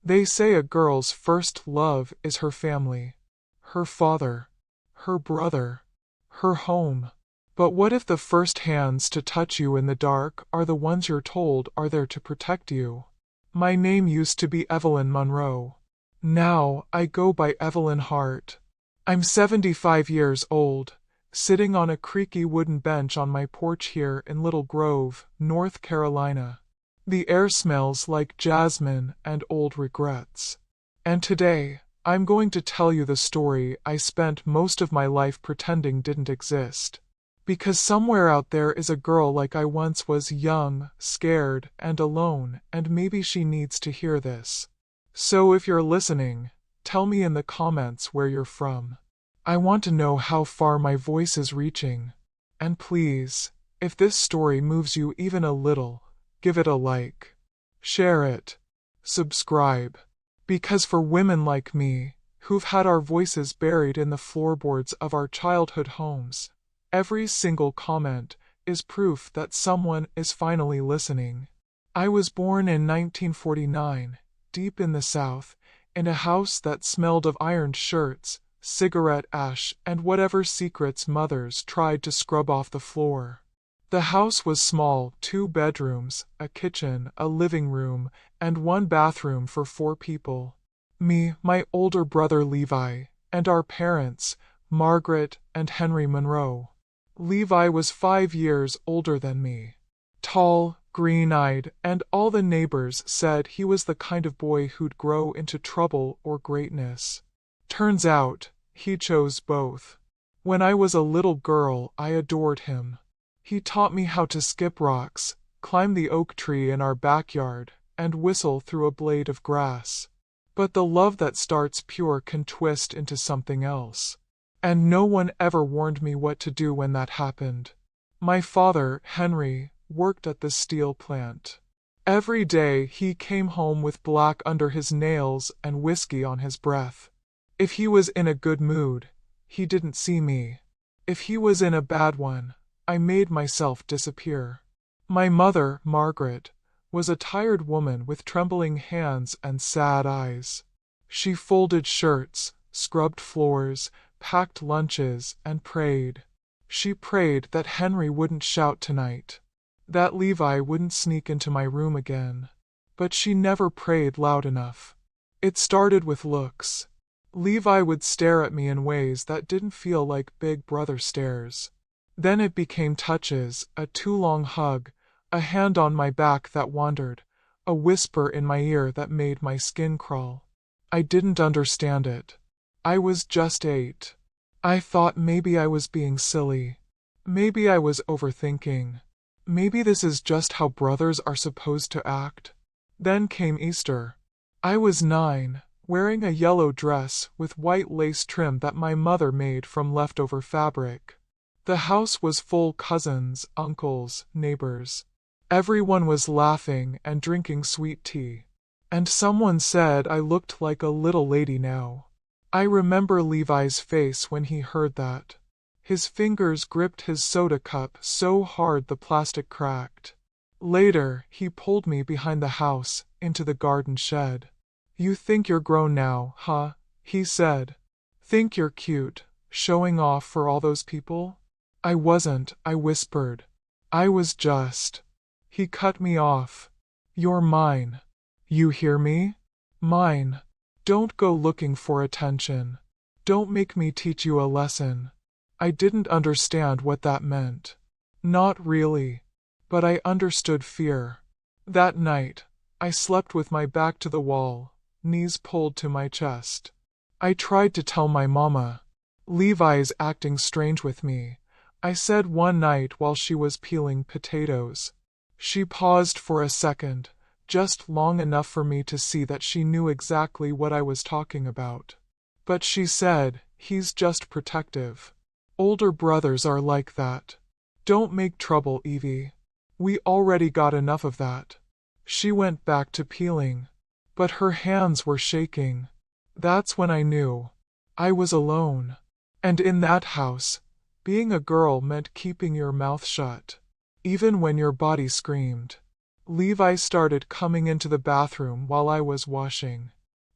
They say a girl's first love is her family, her father, her brother, her home. But what if the first hands to touch you in the dark are the ones you're told are there to protect you? My name used to be Evelyn Monroe. Now I go by Evelyn Hart. I'm 75 years old, sitting on a creaky wooden bench on my porch here in Little Grove, North Carolina. The air smells like jasmine and old regrets. And today, I'm going to tell you the story I spent most of my life pretending didn't exist. Because somewhere out there is a girl like I once was, young, scared, and alone, and maybe she needs to hear this. So if you're listening, tell me in the comments where you're from. I want to know how far my voice is reaching. And please, if this story moves you even a little, give it a like. Share it. Subscribe. Because for women like me, who've had our voices buried in the floorboards of our childhood homes, every single comment is proof that someone is finally listening. I was born in 1949, deep in the South, in a house that smelled of ironed shirts, cigarette ash, and whatever secrets mothers tried to scrub off the floor. The house was small, 2 bedrooms, a kitchen, a living room, and 1 bathroom for 4 people. Me, my older brother Levi, and our parents, Margaret and Henry Monroe. Levi was 5 years older than me. Tall, green-eyed, and all the neighbors said he was the kind of boy who'd grow into trouble or greatness. Turns out, he chose both. When I was a little girl, I adored him. He taught me how to skip rocks, climb the oak tree in our backyard, and whistle through a blade of grass. But the love that starts pure can twist into something else. And no one ever warned me what to do when that happened. My father, Henry, worked at the steel plant. Every day he came home with black under his nails and whiskey on his breath. If he was in a good mood, he didn't see me. If he was in a bad one, I made myself disappear. My mother, Margaret, was a tired woman with trembling hands and sad eyes. She folded shirts, scrubbed floors, packed lunches, and prayed. She prayed that Henry wouldn't shout tonight, that Levi wouldn't sneak into my room again. But she never prayed loud enough. It started with looks. Levi would stare at me in ways that didn't feel like big brother stares. Then it became touches, a too long hug, a hand on my back that wandered, a whisper in my ear that made my skin crawl. I didn't understand it. I was just 8. I thought maybe I was being silly. Maybe I was overthinking. Maybe this is just how brothers are supposed to act. Then came Easter. I was 9, wearing a yellow dress with white lace trim that my mother made from leftover fabric. The house was full cousins, uncles, neighbors. Everyone was laughing and drinking sweet tea. And someone said I looked like a little lady now. I remember Levi's face when he heard that. His fingers gripped his soda cup so hard the plastic cracked. Later, he pulled me behind the house, into the garden shed. "You think you're grown now, huh?" he said. "Think you're cute, showing off for all those people?" I wasn't, I whispered. I was just. He cut me off. "You're mine. You hear me? Mine. Don't go looking for attention. Don't make me teach you a lesson." I didn't understand what that meant. Not really. But I understood fear. That night, I slept with my back to the wall, knees pulled to my chest. I tried to tell my mama. "Levi's acting strange with me," I said one night while she was peeling potatoes. She paused for a second, just long enough for me to see that she knew exactly what I was talking about. But she said, "He's just protective. Older brothers are like that. Don't make trouble, Evie. We already got enough of that." She went back to peeling, but her hands were shaking. That's when I knew. I was alone. And in that house, being a girl meant keeping your mouth shut, even when your body screamed. Levi started coming into the bathroom while I was washing.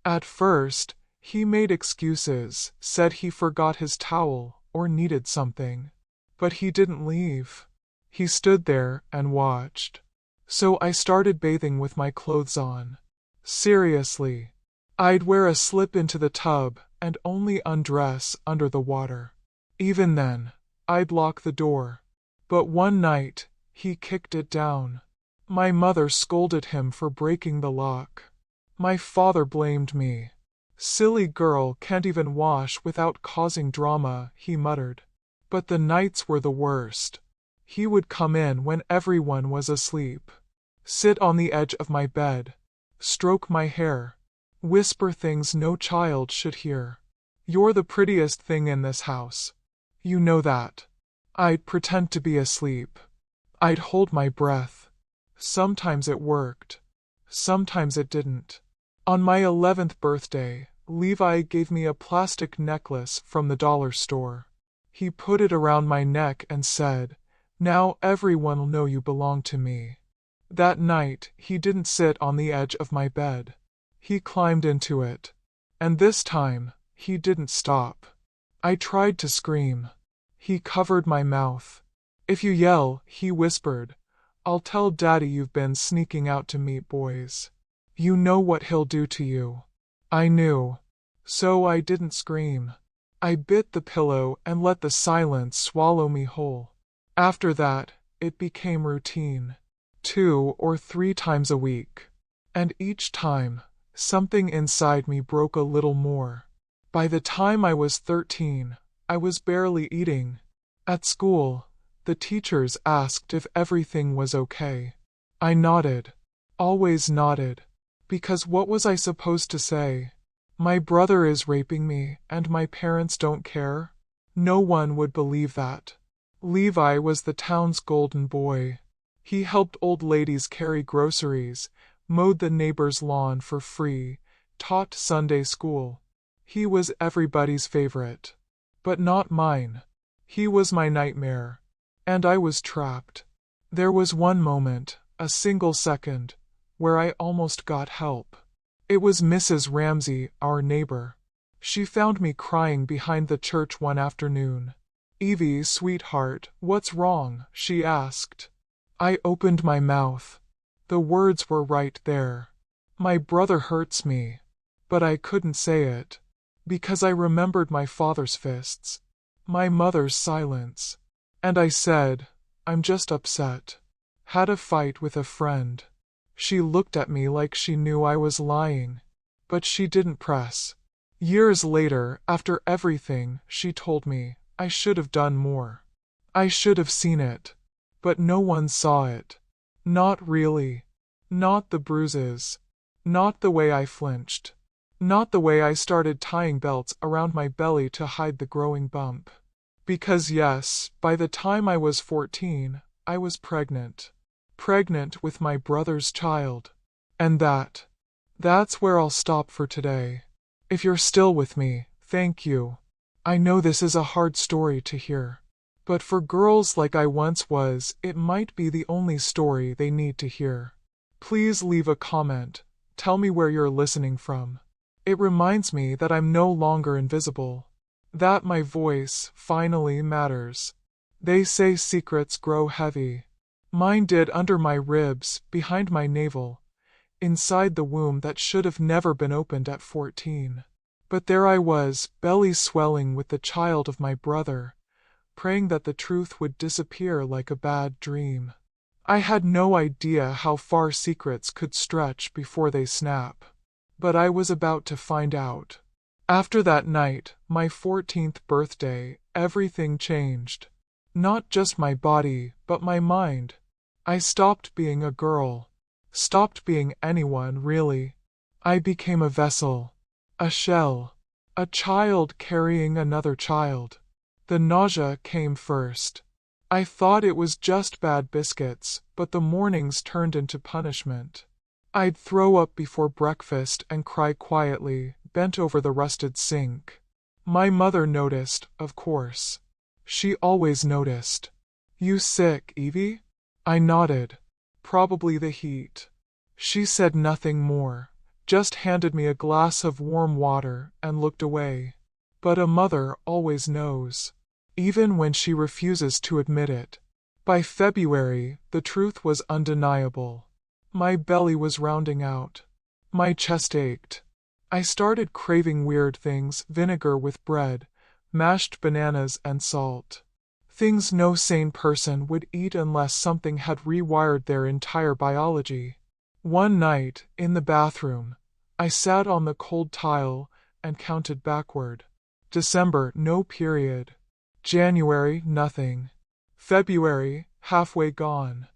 At first, he made excuses, said he forgot his towel or needed something. But he didn't leave. He stood there and watched. So I started bathing with my clothes on. Seriously. I'd wear a slip into the tub and only undress under the water. Even then, I'd lock the door. But one night, he kicked it down. My mother scolded him for breaking the lock. My father blamed me. Silly girl can't even wash without causing drama, he muttered. But the nights were the worst. He would come in when everyone was asleep, sit on the edge of my bed, stroke my hair, whisper things no child should hear. You're the prettiest thing in this house. You know that. I'd pretend to be asleep. I'd hold my breath. Sometimes it worked. Sometimes it didn't. On my 11th birthday, Levi gave me a plastic necklace from the dollar store. He put it around my neck and said, "Now everyone'll know you belong to me." That night, he didn't sit on the edge of my bed. He climbed into it. And this time, he didn't stop. I tried to scream. He covered my mouth. "If you yell," he whispered, "I'll tell Daddy you've been sneaking out to meet boys. You know what he'll do to you." I knew. So I didn't scream. I bit the pillow and let the silence swallow me whole. After that, it became routine. 2 or 3 times a week. And each time, something inside me broke a little more. By the time I was 13, I was barely eating. At school, the teachers asked if everything was okay. I nodded. Always nodded. Because what was I supposed to say? My brother is raping me, and my parents don't care? No one would believe that. Levi was the town's golden boy. He helped old ladies carry groceries, mowed the neighbor's lawn for free, taught Sunday school. He was everybody's favorite. But not mine. He was my nightmare. And I was trapped. There was one moment, a single second, where I almost got help. It was Mrs. Ramsey, our neighbor. She found me crying behind the church one afternoon. "Evie, sweetheart, what's wrong?" she asked. I opened my mouth. The words were right there. "My brother hurts me." But I couldn't say it. Because I remembered my father's fists. My mother's silence. And I said, "I'm just upset. Had a fight with a friend." She looked at me like she knew I was lying. But she didn't press. Years later, after everything, she told me, I should have done more. I should have seen it. But no one saw it. Not really. Not the bruises. Not the way I flinched. Not the way I started tying belts around my belly to hide the growing bump. Because yes, by the time I was 14, I was pregnant. Pregnant with my brother's child. And that's where I'll stop for today. If you're still with me, thank you. I know this is a hard story to hear. But for girls like I once was, it might be the only story they need to hear. Please leave a comment. Tell me where you're listening from. It reminds me that I'm no longer invisible. That my voice finally matters. They say secrets grow heavy. Mine did under my ribs, behind my navel, inside the womb that should have never been opened at 14. But there I was, belly swelling with the child of my brother, praying that the truth would disappear like a bad dream. I had no idea how far secrets could stretch before they snap. But I was about to find out. After that night, my 14th birthday, everything changed. Not just my body, but my mind. I stopped being a girl. Stopped being anyone, really. I became a vessel. A shell. A child carrying another child. The nausea came first. I thought it was just bad biscuits, but the mornings turned into punishment. I'd throw up before breakfast and cry quietly, bent over the rusted sink. My mother noticed, of course. She always noticed. "You sick, Evie?" I nodded. Probably the heat. She said nothing more, just handed me a glass of warm water and looked away. But a mother always knows, even when she refuses to admit it. By February, the truth was undeniable. My belly was rounding out. My chest ached. I started craving weird things, vinegar with bread, mashed bananas and salt. Things no sane person would eat unless something had rewired their entire biology. One night, in the bathroom, I sat on the cold tile and counted backward. December, no period. January, nothing. February, halfway gone.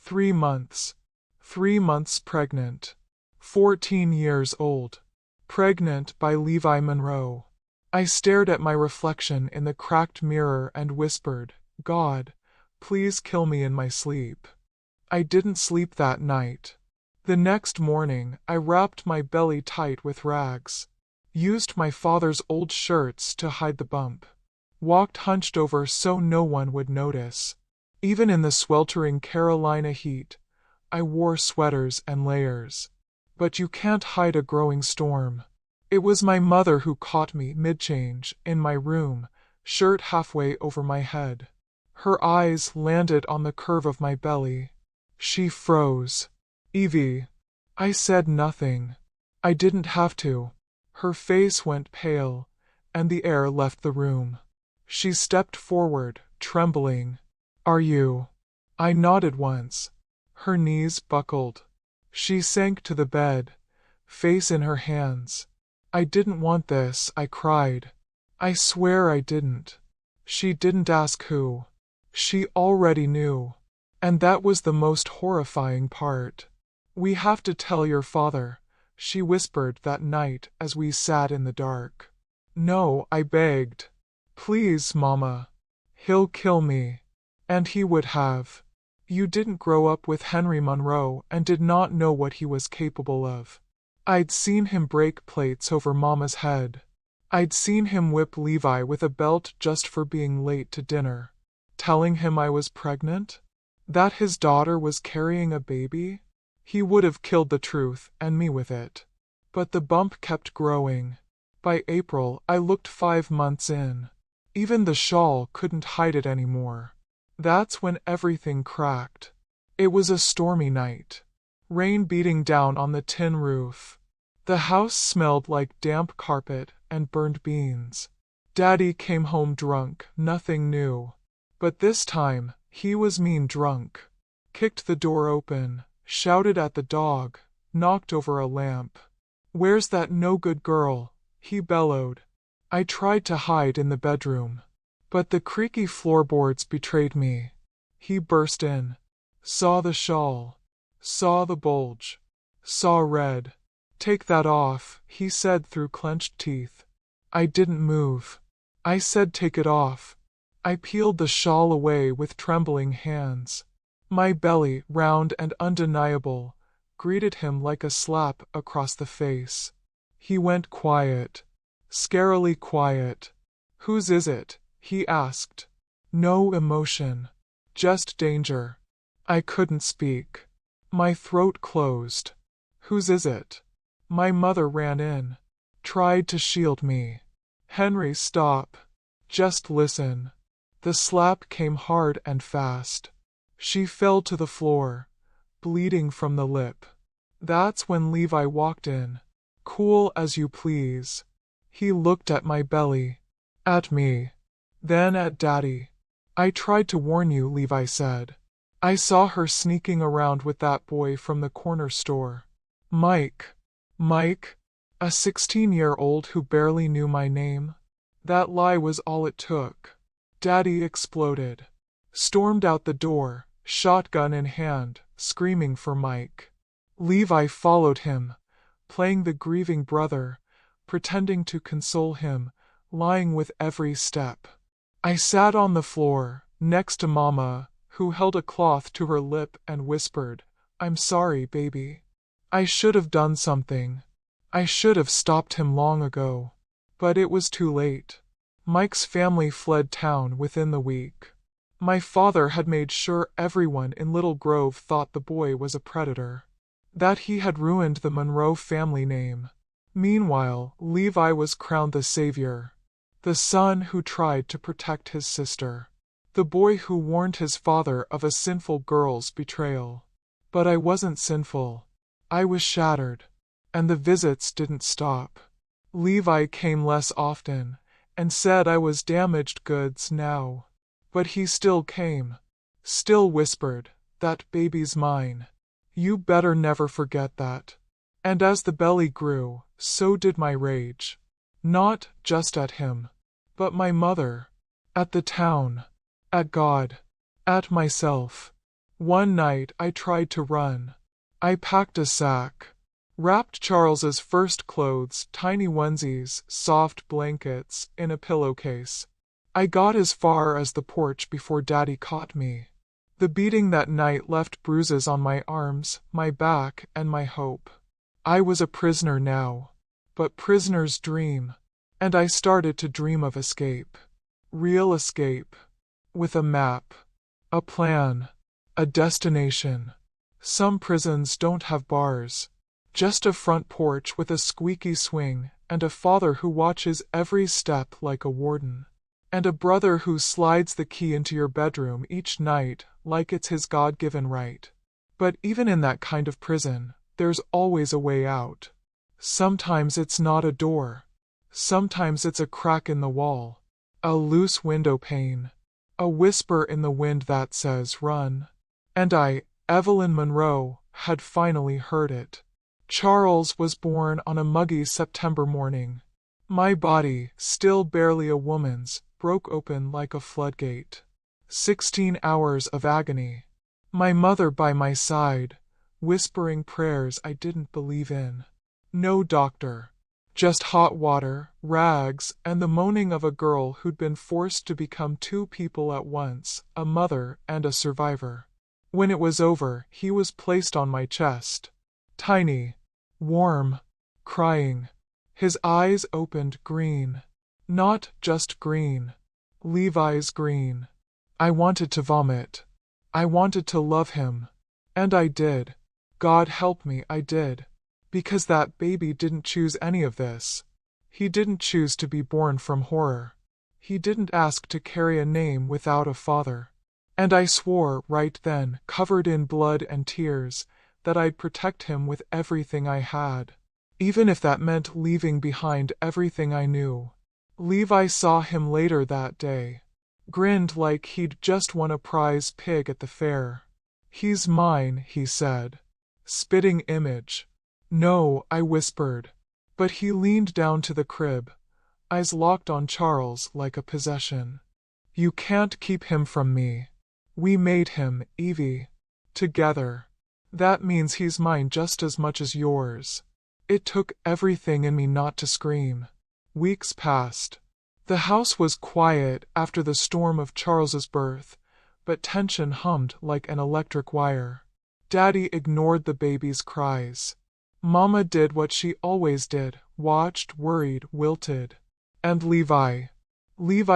3 months. 3 months pregnant. 14 years old. Pregnant by Levi Monroe. I stared at my reflection in the cracked mirror and whispered, God, please kill me in my sleep. I didn't sleep that night. The next morning, I wrapped my belly tight with rags. Used my father's old shirts to hide the bump. Walked hunched over so no one would notice. Even in the sweltering Carolina heat, I wore sweaters and layers. But you can't hide a growing storm. It was my mother who caught me mid-change, in my room, shirt halfway over my head. Her eyes landed on the curve of my belly. She froze. Evie. I said nothing. I didn't have to. Her face went pale, and the air left the room. She stepped forward, trembling. Are you? I nodded once. Her knees buckled. She sank to the bed, face in her hands. I didn't want this, I cried. I swear I didn't. She didn't ask who. She already knew. And that was the most horrifying part. We have to tell your father, she whispered that night as we sat in the dark. No, I begged. Please, Mama. He'll kill me. And he would have. You didn't grow up with Henry Monroe and did not know what he was capable of. I'd seen him break plates over Mama's head. I'd seen him whip Levi with a belt just for being late to dinner. Telling him I was pregnant? That his daughter was carrying a baby? He would have killed the truth, and me with it. But the bump kept growing. By April, I looked 5 months in. Even the shawl couldn't hide it anymore. That's when everything cracked. It was a stormy night. Rain beating down on the tin roof. The house smelled like damp carpet and burned beans. Daddy came home drunk, nothing new. But this time, he was mean drunk. Kicked the door open, shouted at the dog, knocked over a lamp. Where's that no-good girl? He bellowed. I tried to hide in the bedroom. But the creaky floorboards betrayed me. He burst in. Saw the shawl. Saw the bulge. Saw red. Take that off, he said through clenched teeth. I didn't move. I said take it off. I peeled the shawl away with trembling hands. My belly, round and undeniable, greeted him like a slap across the face. He went quiet. Scarily quiet. Whose is it? He asked. No emotion. Just danger. I couldn't speak. My throat closed. Whose is it? My mother ran in. Tried to shield me. Henry, stop. Just listen. The slap came hard and fast. She fell to the floor, bleeding from the lip. That's when Levi walked in. Cool as you please. He looked at my belly. At me. Then at Daddy. I tried to warn you, Levi said. I saw her sneaking around with that boy from the corner store. Mike. Mike? A 16-year-old who barely knew my name? That lie was all it took. Daddy exploded. Stormed out the door, shotgun in hand, screaming for Mike. Levi followed him, playing the grieving brother, pretending to console him, lying with every step. I sat on the floor, next to Mama, who held a cloth to her lip and whispered, I'm sorry, baby. I should have done something. I should have stopped him long ago. But it was too late. Mike's family fled town within the week. My father had made sure everyone in Little Grove thought the boy was a predator, that he had ruined the Monroe family name. Meanwhile, Levi was crowned the savior, the son who tried to protect his sister, the boy who warned his father of a sinful girl's betrayal. But I wasn't sinful. I was shattered, and the visits didn't stop. Levi came less often, and said I was damaged goods now. But he still came, still whispered, "That baby's mine. You better never forget that." And as the belly grew, so did my rage. Not just at him, but my mother, at the town, at God, at myself. One night I tried to run. I packed a sack, wrapped Charles's first clothes, tiny onesies, soft blankets, in a pillowcase. I got as far as the porch before Daddy caught me. The beating that night left bruises on my arms, my back, and my hope. I was a prisoner now, but prisoners dream, and I started to dream of escape. Real escape. With a map, a plan, a destination. Some prisons don't have bars, just a front porch with a squeaky swing, and a father who watches every step like a warden. And a brother who slides the key into your bedroom each night like it's his God-given right. But even in that kind of prison, there's always a way out. Sometimes it's not a door. Sometimes it's a crack in the wall, a loose window pane, a whisper in the wind that says, "Run." And I, Evelyn Monroe, had finally heard it. Charles was born on a muggy September morning. My body, still barely a woman's, broke open like a floodgate. 16 hours of agony. My mother by my side, whispering prayers I didn't believe in. No doctor. Just hot water, rags, and the moaning of a girl who'd been forced to become two people at once, a mother and a survivor. When it was over, he was placed on my chest. Tiny, warm, crying. His eyes opened green. Not just green. Levi's green. I wanted to vomit. I wanted to love him. And I did. God help me, I did. Because that baby didn't choose any of this. He didn't choose to be born from horror. He didn't ask to carry a name without a father. And I swore right then, covered in blood and tears, that I'd protect him with everything I had. Even if that meant leaving behind everything I knew. Levi saw him later that day. Grinned like he'd just won a prize pig at the fair. "He's mine," he said. Spitting image. "No," I whispered. But he leaned down to the crib, eyes locked on Charles like a possession. "You can't keep him from me. We made him, Evie. Together. That means he's mine just as much as yours." It took everything in me not to scream. Weeks passed. The house was quiet after the storm of Charles's birth, but tension hummed like an electric wire. Daddy ignored the baby's cries. Mama did what she always did, watched, worried, wilted. And Levi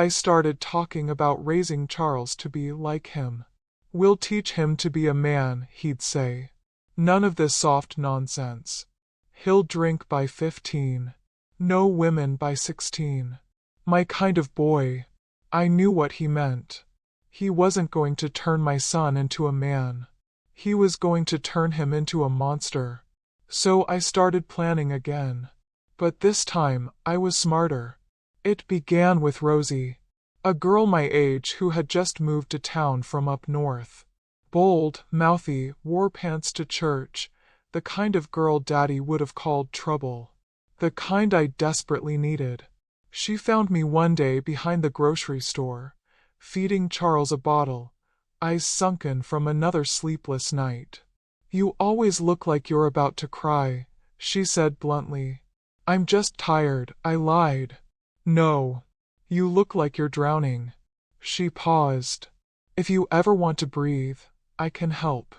started talking about raising Charles to be like him. "We'll teach him to be a man," he'd say. "None of this soft nonsense. He'll drink by 15. No women by 16. My kind of boy." I knew what he meant. He wasn't going to turn my son into a man. He was going to turn him into a monster. So I started planning again. But this time, I was smarter. It began with Rosie, a girl my age who had just moved to town from up north. Bold, mouthy, wore pants to church, the kind of girl Daddy would have called trouble. The kind I desperately needed. She found me one day behind the grocery store, feeding Charles a bottle, eyes sunken from another sleepless night. "You always look like you're about to cry," she said bluntly. "I'm just tired," I lied. "No. You look like you're drowning." She paused. "If you ever want to breathe, I can help."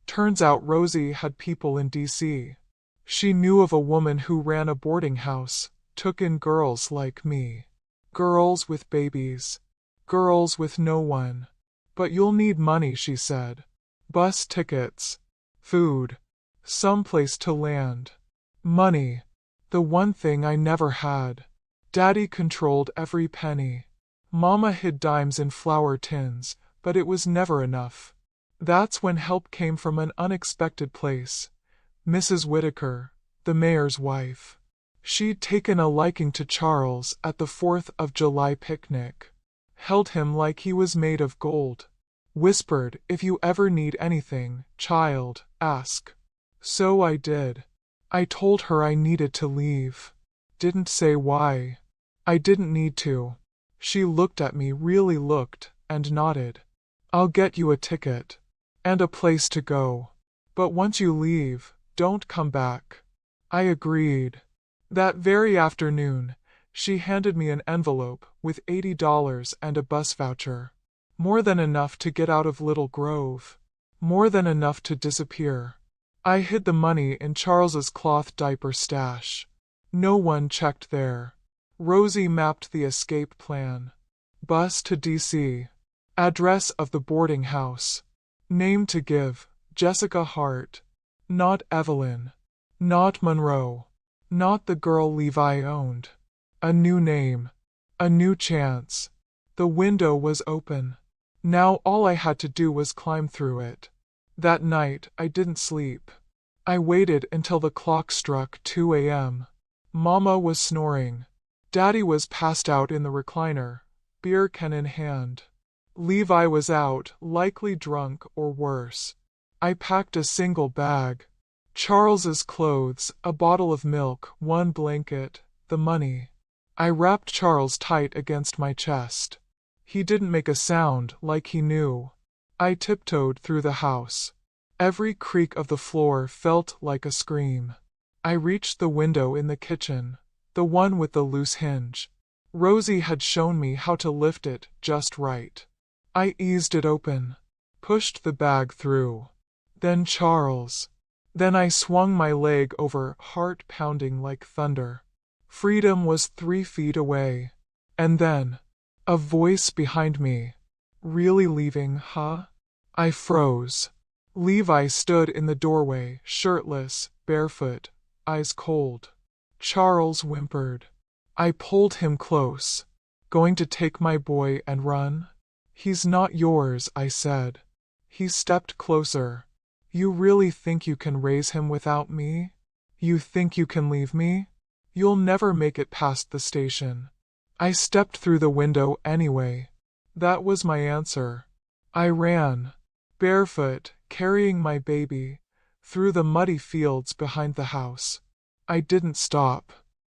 Turns out Rosie had people in D.C. She knew of a woman who ran a boarding house, took in girls like me. Girls with babies. Girls with no one. But you'll need money, she said. Bus tickets, food, some place to land. Money, the one thing I never had. Daddy controlled every penny. Mama hid dimes in flour tins, but it was never enough. That's when help came from an unexpected place. Mrs. Whitaker, the mayor's wife. She'd taken a liking to Charles at the 4th of July picnic. Held him like he was made of gold. Whispered, if you ever need anything, child, ask. So I did. I told her I needed to leave. Didn't say why. I didn't need to. She looked at me, really looked, and nodded. I'll get you a ticket. And a place to go. But once you leave, don't come back. I agreed. That very afternoon, she handed me an envelope with $80 and a bus voucher. More than enough to get out of Little Grove. More than enough to disappear. I hid the money in Charles's cloth diaper stash. No one checked there. Rosie mapped the escape plan. Bus to D.C. Address of the boarding house. Name to give, Jessica Hart. Not Evelyn. Not Monroe. Not the girl Levi owned. A new name. A new chance. The window was open. Now all I had to do was climb through it. That night I didn't sleep. I waited until the clock struck 2 a.m. Mama was snoring. Daddy was passed out in the recliner, beer can in hand. Levi was out, likely drunk or worse. I packed a single bag. Charles's clothes, a bottle of milk, one blanket, the money. I wrapped Charles tight against my chest. He didn't make a sound, like he knew. I tiptoed through the house. Every creak of the floor felt like a scream. I reached the window in the kitchen, the one with the loose hinge. Rosie had shown me how to lift it just right. I eased it open, pushed the bag through. Then Charles. Then I swung my leg over, heart pounding like thunder. Freedom was 3 feet away. And then, a voice behind me. Really leaving, huh? I froze. Levi stood in the doorway, shirtless, barefoot, eyes cold. Charles whimpered. I pulled him close. Going to take my boy and run? He's not yours, I said. He stepped closer. You really think you can raise him without me? You think you can leave me? You'll never make it past the station. I stepped through the window anyway. That was my answer. I ran, barefoot, carrying my baby, through the muddy fields behind the house. I didn't stop,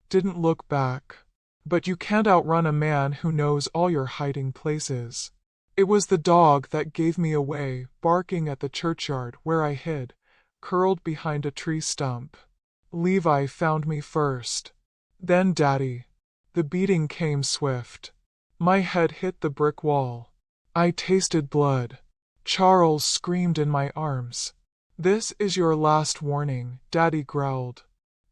didn't look back. But you can't outrun a man who knows all your hiding places. It was the dog that gave me away, barking at the churchyard where I hid, curled behind a tree stump. Levi found me first. Then Daddy. The beating came swift. My head hit the brick wall. I tasted blood. Charles screamed in my arms. This is your last warning, Daddy growled.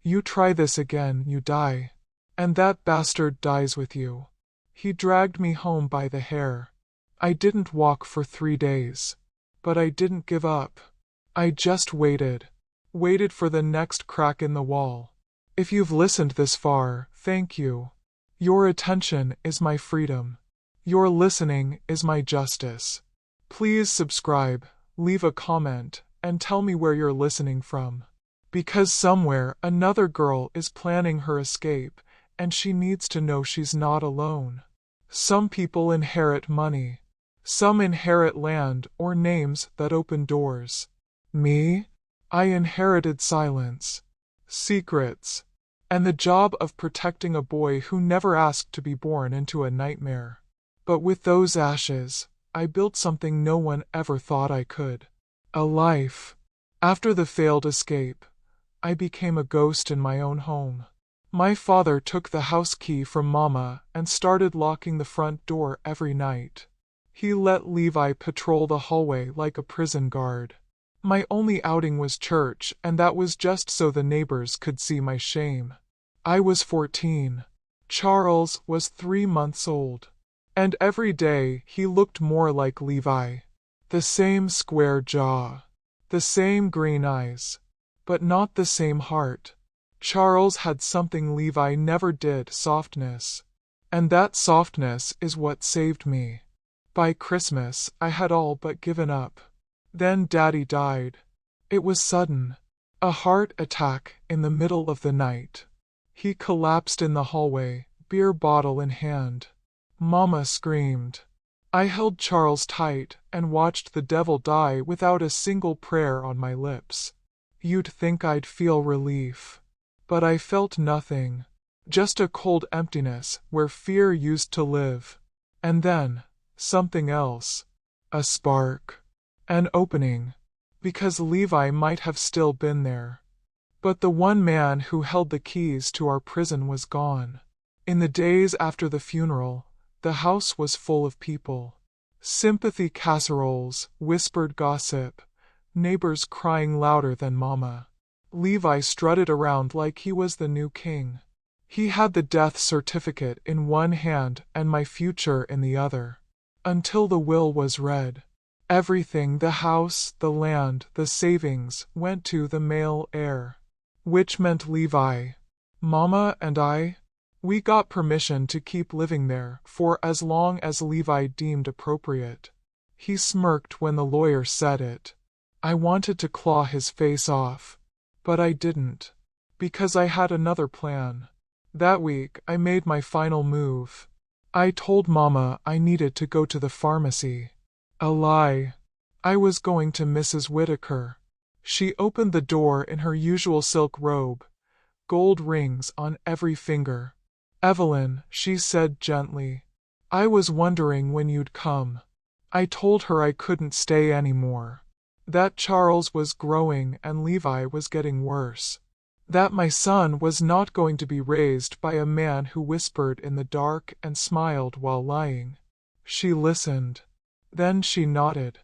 You try this again, you die. And that bastard dies with you. He dragged me home by the hair. I didn't walk for 3 days. But I didn't give up. I just waited. Waited for the next crack in the wall. If you've listened this far, thank you. Your attention is my freedom. Your listening is my justice. Please subscribe, leave a comment, and tell me where you're listening from. Because somewhere another girl is planning her escape, and she needs to know she's not alone. Some people inherit money. Some inherit land or names that open doors. Me? I inherited silence, secrets, and the job of protecting a boy who never asked to be born into a nightmare. But with those ashes, I built something no one ever thought I could. A life. After the failed escape, I became a ghost in my own home. My father took the house key from Mama and started locking the front door every night. He let Levi patrol the hallway like a prison guard. My only outing was church, and that was just so the neighbors could see my shame. I was 14. Charles was 3 months old. And every day he looked more like Levi. The same square jaw, the same green eyes, but not the same heart. Charles had something Levi never did, softness. And that softness is what saved me. By Christmas, I had all but given up. Then Daddy died. It was sudden. A heart attack in the middle of the night. He collapsed in the hallway, beer bottle in hand. Mama screamed. I held Charles tight and watched the devil die without a single prayer on my lips. You'd think I'd feel relief. But I felt nothing. Just a cold emptiness where fear used to live. And then, something else. A spark. An opening. Because Levi might have still been there. But the one man who held the keys to our prison was gone. In the days after the funeral, the house was full of people. Sympathy casseroles, whispered gossip, neighbors crying louder than Mama. Levi strutted around like he was the new king. He had the death certificate in one hand and my future in the other. Until the will was read. Everything, the house, the land, the savings, went to the male heir. Which meant Levi. Mama and I, we got permission to keep living there for as long as Levi deemed appropriate. He smirked when the lawyer said it. I wanted to claw his face off. But I didn't. Because I had another plan. That week, I made my final move. I told Mama I needed to go to the pharmacy. A lie. I was going to Mrs. Whitaker. She opened the door in her usual silk robe. Gold rings on every finger. Evelyn, she said gently. I was wondering when you'd come. I told her I couldn't stay anymore. That Charles was growing and Levi was getting worse. That my son was not going to be raised by a man who whispered in the dark and smiled while lying. She listened. Then she nodded.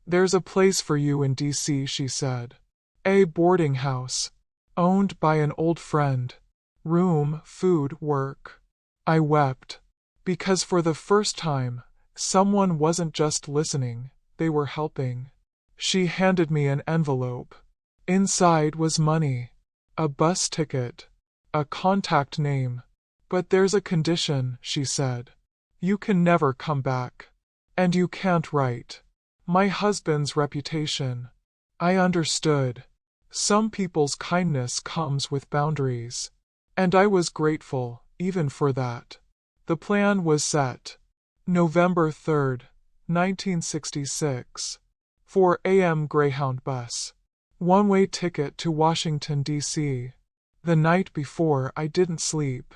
There's a place for you in D.C., she said. A boarding house. Owned by an old friend. Room, food, work. I wept. Because for the first time, someone wasn't just listening, they were helping. She handed me an envelope. Inside was money. A bus ticket. A contact name. But there's a condition, she said. You can never come back. And you can't write. My husband's reputation. I understood. Some people's kindness comes with boundaries. And I was grateful, even for that. The plan was set. November 3rd, 1966. 4 a.m. Greyhound bus. One-way ticket to Washington, D.C. The night before, I didn't sleep.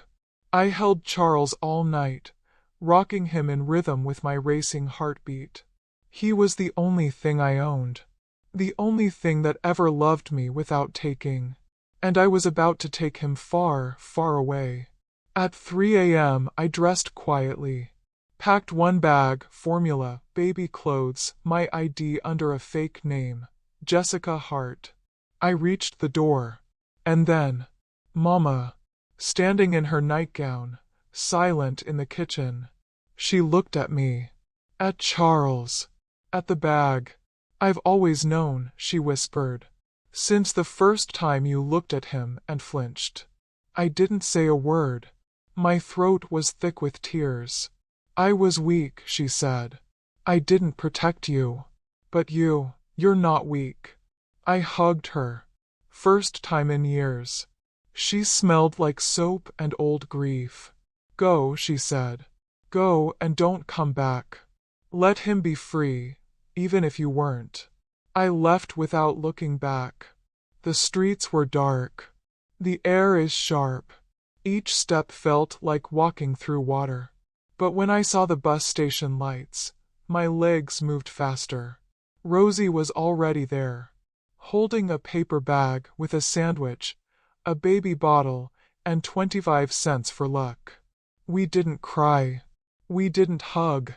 I held Charles all night, rocking him in rhythm with my racing heartbeat. He was the only thing I owned. The only thing that ever loved me without taking. And I was about to take him far, far away. At 3 a.m. I dressed quietly. Packed one bag, formula, baby clothes, my ID under a fake name, Jessica Hart. I reached the door. And then, Mama, standing in her nightgown, silent in the kitchen. She looked at me. At Charles. At the bag. I've always known, she whispered. Since the first time you looked at him and flinched. I didn't say a word. My throat was thick with tears. I was weak, she said. I didn't protect you. But you're not weak. I hugged her. First time in years. She smelled like soap and old grief. Go, she said. Go and don't come back. Let him be free, even if you weren't. I left without looking back. The streets were dark. The air is sharp. Each step felt like walking through water. But when I saw the bus station lights, my legs moved faster. Rosie was already there, holding a paper bag with a sandwich, a baby bottle, and 25 cents for luck. We didn't cry. We didn't hug.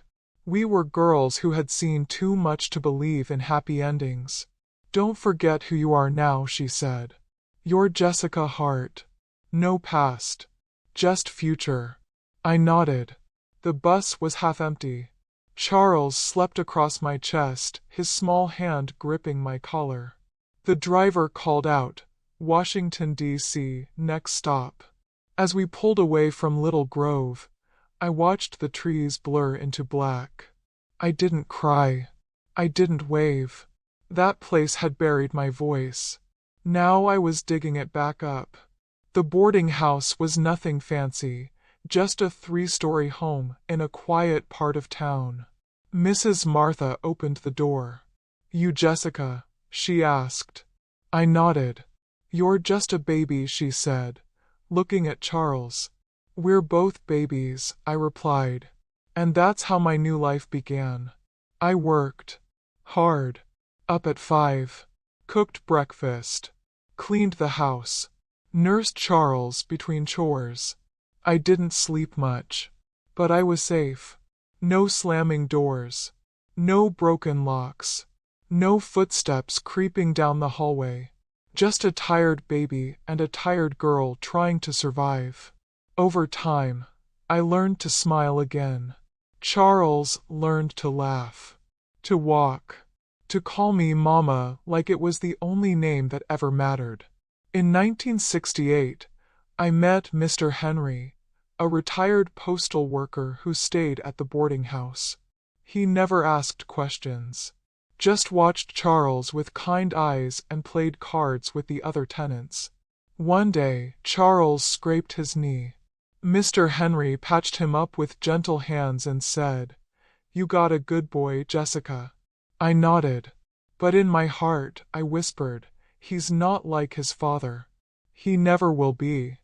We were girls who had seen too much to believe in happy endings. Don't forget who you are now, she said. You're Jessica Hart. No past. Just future. I nodded. The bus was half empty. Charles slept across my chest, his small hand gripping my collar. The driver called out, "Washington, D.C., next stop." As we pulled away from Little Grove, I watched the trees blur into black. I didn't cry. I didn't wave. That place had buried my voice. Now I was digging it back up. The boarding house was nothing fancy, just a 3-story home in a quiet part of town. Mrs. Martha opened the door. "You Jessica?" she asked. I nodded. "You're just a baby," she said, looking at Charles. "We're both babies," I replied. And that's how my new life began. I worked hard, up at 5, cooked breakfast, cleaned the house, nursed Charles between chores. I didn't sleep much, but I was safe. No slamming doors, no broken locks, no footsteps creeping down the hallway. Just a tired baby and a tired girl trying to survive. Over time, I learned to smile again. Charles learned to laugh, to walk, to call me Mama like it was the only name that ever mattered. In 1968, I met Mr. Henry, a retired postal worker who stayed at the boarding house. He never asked questions, just watched Charles with kind eyes and played cards with the other tenants. One day, Charles scraped his knee. Mr. Henry patched him up with gentle hands and said, "You got a good boy, Jessica." I nodded, but in my heart I whispered, "He's not like his father. He never will be."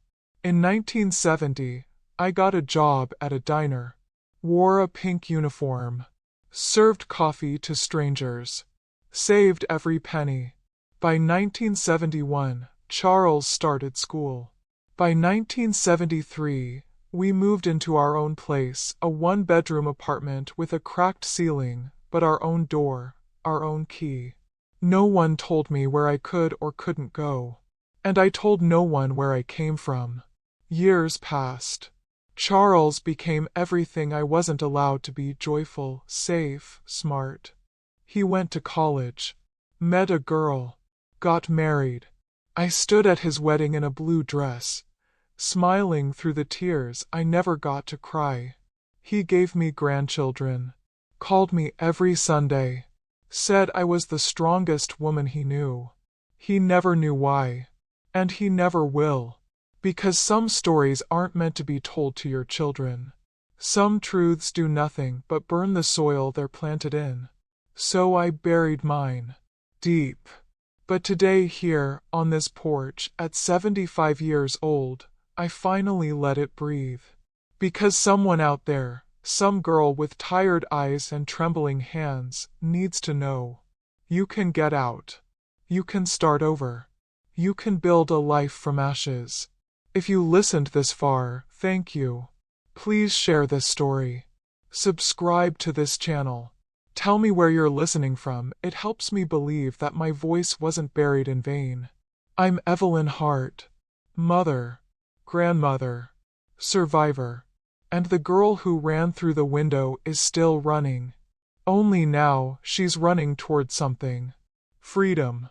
In 1970, I got a job at a diner, wore a pink uniform, served coffee to strangers, saved every penny. By 1971, Charles started school. By 1973, we moved into our own place, a 1-bedroom apartment with a cracked ceiling, but our own door, our own key. No one told me where I could or couldn't go, and I told no one where I came from. Years passed. Charles became everything I wasn't allowed to be: joyful, safe, smart. He went to college, met a girl, got married. I stood at his wedding in a blue dress, smiling through the tears I never got to cry. He gave me grandchildren, called me every Sunday, said I was the strongest woman he knew. He never knew why, and he never will, because some stories aren't meant to be told to your children. Some truths do nothing but burn the soil they're planted in. So I buried mine, deep. But today, here, on this porch, at 75 years old, I finally let it breathe. Because someone out there, some girl with tired eyes and trembling hands, needs to know. You can get out. You can start over. You can build a life from ashes. If you listened this far, thank you. Please share this story. Subscribe to this channel. Tell me where you're listening from. It helps me believe that my voice wasn't buried in vain. I'm Evelyn Hart, mother, grandmother, survivor, and the girl who ran through the window is still running. Only now she's running toward something. Freedom.